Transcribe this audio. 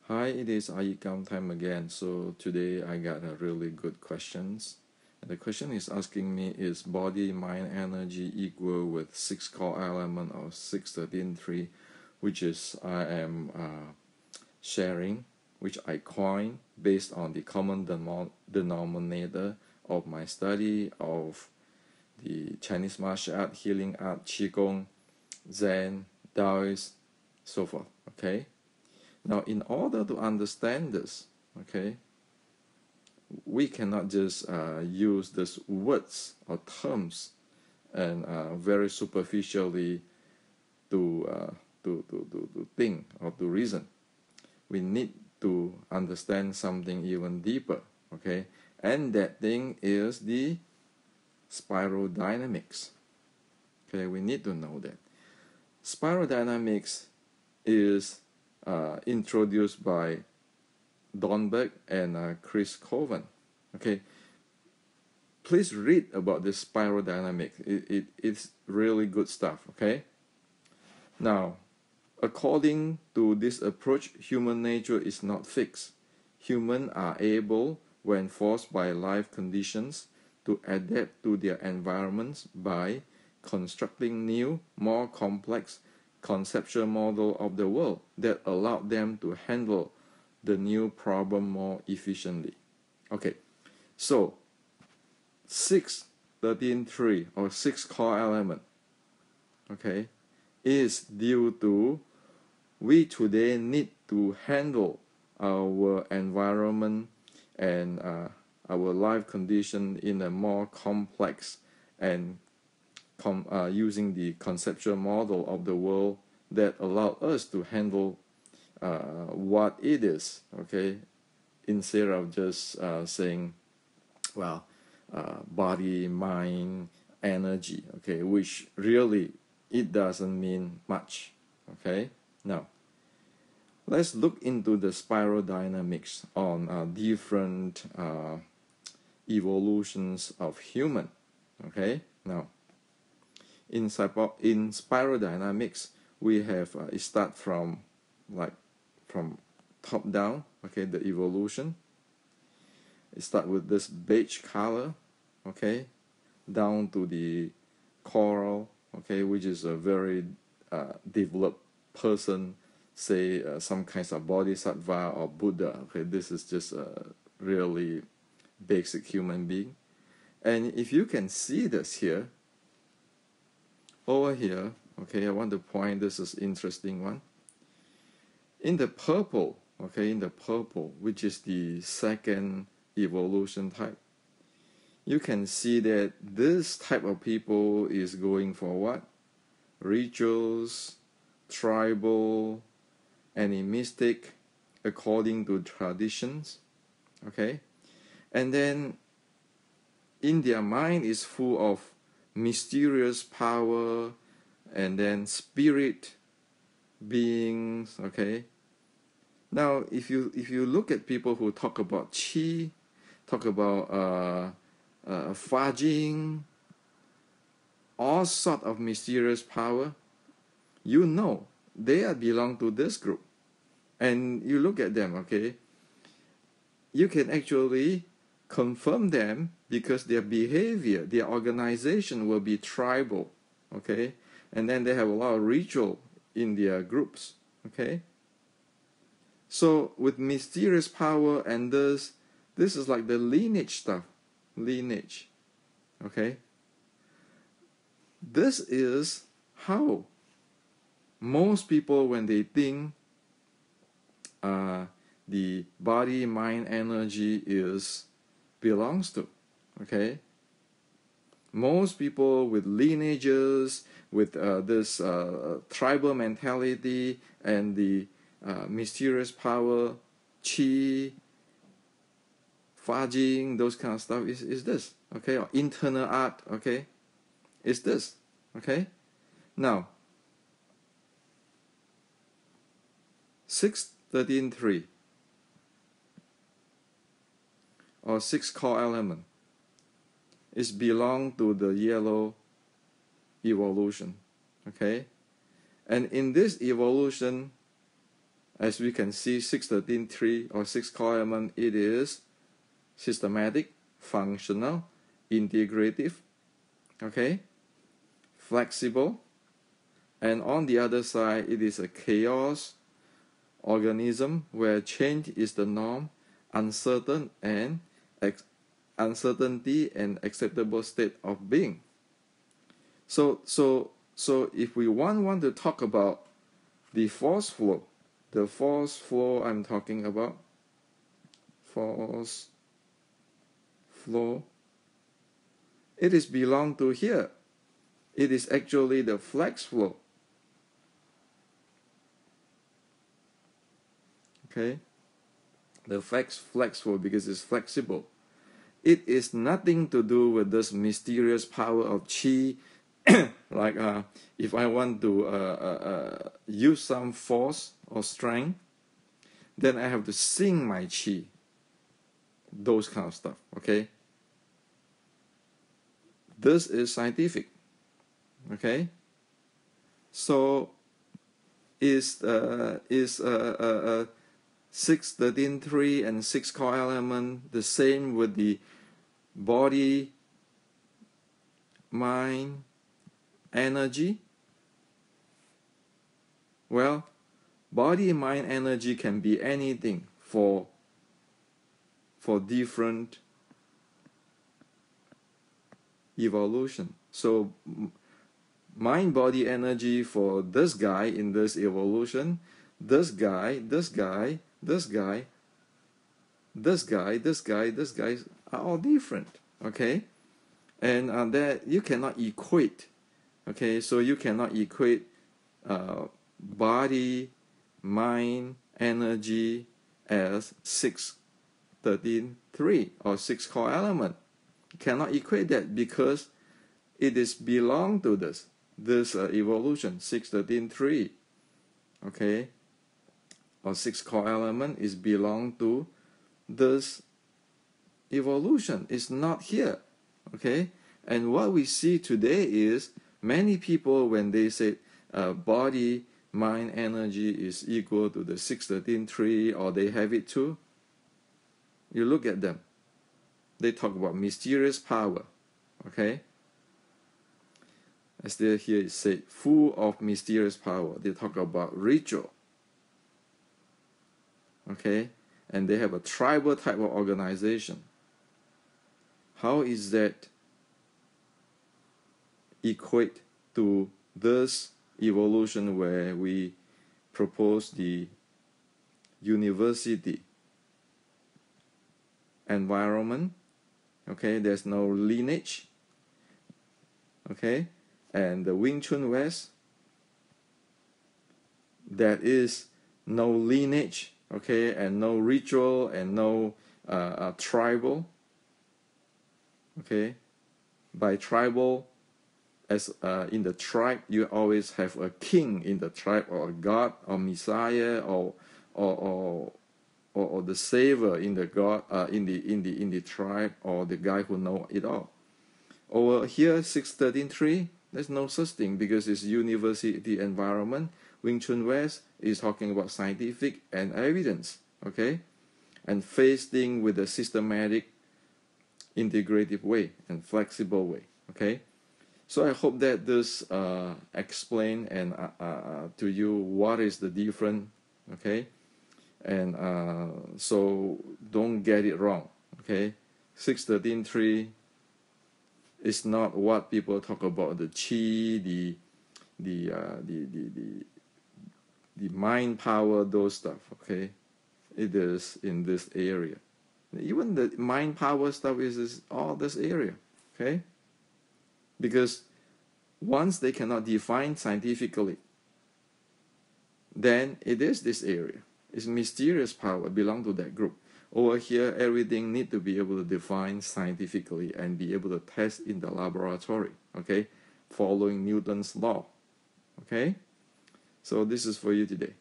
Hi, it is iYikKam time again. So today I got a really good questions. And the question is asking me, is body, mind, energy equal with 6 core element or 613.3, which is I am sharing, which I coined based on the common denominator of my study of the Chinese martial art, healing art, Qigong, Zen, Taoist, so forth. Okay. Now, in order to understand this, okay, we cannot just use these words or terms and very superficially to think or to reason. We need to understand something even deeper, okay, and that thing is the spiral dynamics. Okay, we need to know that spiral dynamics is introduced by Donberg and Chris Coven. Okay, please read about this spiral dynamic. It's really good stuff. Okay, now, according to this approach, human nature is not fixed. Humans are able, when forced by life conditions, to adapt to their environments by constructing new, more complex conceptual model of the world that allow them to handle the new problem more efficiently. Okay, so 613.3 or 6 core element, okay, is due to we today need to handle our environment and our life condition in a more complex and using the conceptual model of the world that allow us to handle what it is, okay, instead of just saying, well, body, mind, energy, okay, which really it doesn't mean much, okay. Now, let's look into the spiral dynamics on different evolutions of human, okay. Now, in spiral dynamics, we have it start from top down, okay, the evolution. It start with this beige color, okay, down to the coral, okay, which is a very developed person, say some kinds of bodhisattva or Buddha. Okay, this is just a really basic human being. And if you can see this here, over here, okay, I want to point, this is interesting one. In the purple, okay, in the purple, which is the second evolution type, you can see that this type of people is going for what? Rituals, tribal, animistic, according to traditions, okay? And then in their mind is full of mysterious power and then spirit beings, okay? Now, if you look at people who talk about qi, talk about fajing, all sort of mysterious power, you know they belong to this group. And you look at them, okay, you can actually confirm them because their behavior, their organization will be tribal, okay, and then they have a lot of ritual in their groups, okay. So with mysterious power and this is like the lineage stuff, lineage, okay. This is how most people, when they think the body, mind, energy belongs to, okay. Most people with lineages, with this tribal mentality and the mysterious power, qi, fajing, those kind of stuff is this, okay, or internal art, okay, is this, okay. Now, 613.3 or 6 core element is belong to the yellow evolution, okay. And in this evolution, As we can see, 613.3 or 6 core element, it is systematic, functional, integrative, okay, flexible, and on the other side, it is a chaos organism where change is the norm, uncertainty and acceptable state of being. So if we want to talk about the force flow, I'm talking about, force flow, it is belong to here. It is actually the flex flow. Okay, the flex flow, because it's flexible. It is nothing to do with this mysterious power of chi. Like if I want to use some force or strength, then I have to sing my chi. Those kind of stuff. Okay, this is scientific. Okay, so is 613.3 and 6 core element the same with the body, mind, energy? Well, body, mind, energy can be anything for different evolution. So mind, body, energy for this guy in this evolution, this guy are all different. Okay, and that you cannot equate. Okay, so you cannot equate body, mind, energy as 613.3 or 6 core element. You cannot equate that because it is belong to this evolution, 613.3. Okay, or 6 core element is belong to this evolution. It's not here. Okay, and what we see today is many people, when they say body, mind, energy is equal to the 613.3, or they have it too, you look at them, they talk about mysterious power. Okay, as they here is said, full of mysterious power. They talk about ritual. Okay, and they have a tribal type of organization. How is that equate to this evolution where we propose the university environment? Okay, there's no lineage. Okay, and the Wing Chun West, that is no lineage. Okay, and no ritual and no tribal. Okay, by tribal, as in the tribe, you always have a king in the tribe, or a god, or messiah, or the savior in the god, in the tribe, or the guy who know it all. Over here, 613.3, there's no such thing because it's university environment. Wing Chun West is talking about scientific and evidence. Okay, and facing with a systematic, integrative way and flexible way. Okay, so I hope that this explain and to you what is the difference. Okay, and so don't get it wrong. Okay, 613.3 is not what people talk about, the chi, the mind power, those stuff. Okay, it is in this area. Even the mind power stuff is all this area. Okay, because once they cannot define scientifically, then it is this area. It's mysterious power, belong to that group. Over here, everything need to be able to define scientifically and be able to test in the laboratory. Okay, following Newton's law. Okay, so this is for you today.